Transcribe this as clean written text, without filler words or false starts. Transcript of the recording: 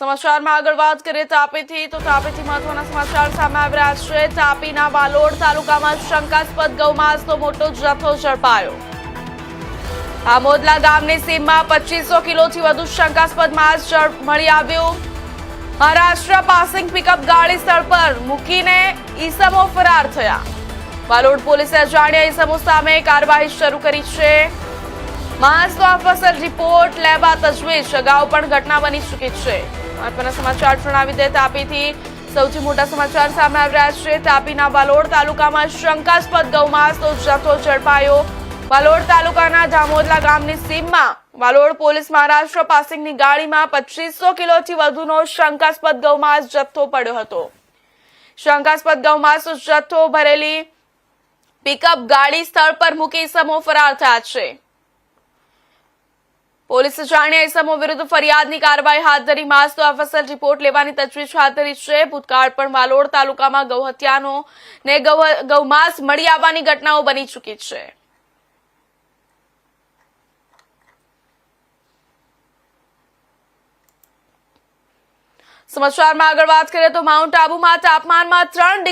સમાચારમાં આગળ વાત કરીએ તાપીથી તો તાપીથી મહત્વના સમાચાર સામે આવી રહ્યા છે। તાપીના વાલોડ તાલુકામાં શંકાસ્પદ ગૌમાંસનો મોટો જથ્થો ઝડપાયો। આમોદલા ગામની સીમમાં 2500 કિલોથી વધુ શંકાસ્પદ માંસ મળી આવ્યું। મહારાષ્ટ્ર પાસિંગ પિકઅપ ગાડી સ્થળ પર મૂકીને ઈસમો ફરાર થયા। વાલોડ પોલીસે અજાણ્યા ઈસમો સામે કાર્યવાહી શરૂ કરી છે। માંસનો અફસર રિપોર્ટ લેવા તજવીજ। અગાઉ પણ ઘટના બની ચૂકી છે। મહત્વના સમાચાર જણાવી દે તાપીથી સૌથી મોટા સમાચાર સામે આવી રહ્યા છે। તાપીના વાલોડ તાલુકામાં શંકાસ્પદ ગૌમાંસનો જથ્થો ઝડપાયો। વાલોડ તાલુકાના જામોદલા ગામની સીમમાં વાલોડ પોલીસ મહારાષ્ટ્ર પાસિંગની ગાડીમાં 2500 કિલોથી વધુનો શંકાસ્પદ ગૌમાંસ જથ્થો પડ્યો હતો। શંકાસ્પદ ગૌમાંસનો જથ્થો ભરેલી પિકઅપ ગાડી સ્થળ પર મૂકી ઈસમો ફરાર થયા છે। પોલીસે જાણ્યા ઈસમો વિરુદ્ધ ફરિયાદની કાર્યવાહી હાથ ધરી માંસનો અફસર રિપોર્ટ લેવાની તજવીજ હાથ ધરી છે। ભૂતકાળ પણ વાલોડ તાલુકામાં ગૌહત્યાનો ને ગૌમાંસ મળી આવવાની ઘટનાઓ બની ચૂકી છે। સમાચારમાં આગળ વાત કરીએ તો માઉન્ટ આબુમાં તાપમાનમાં 3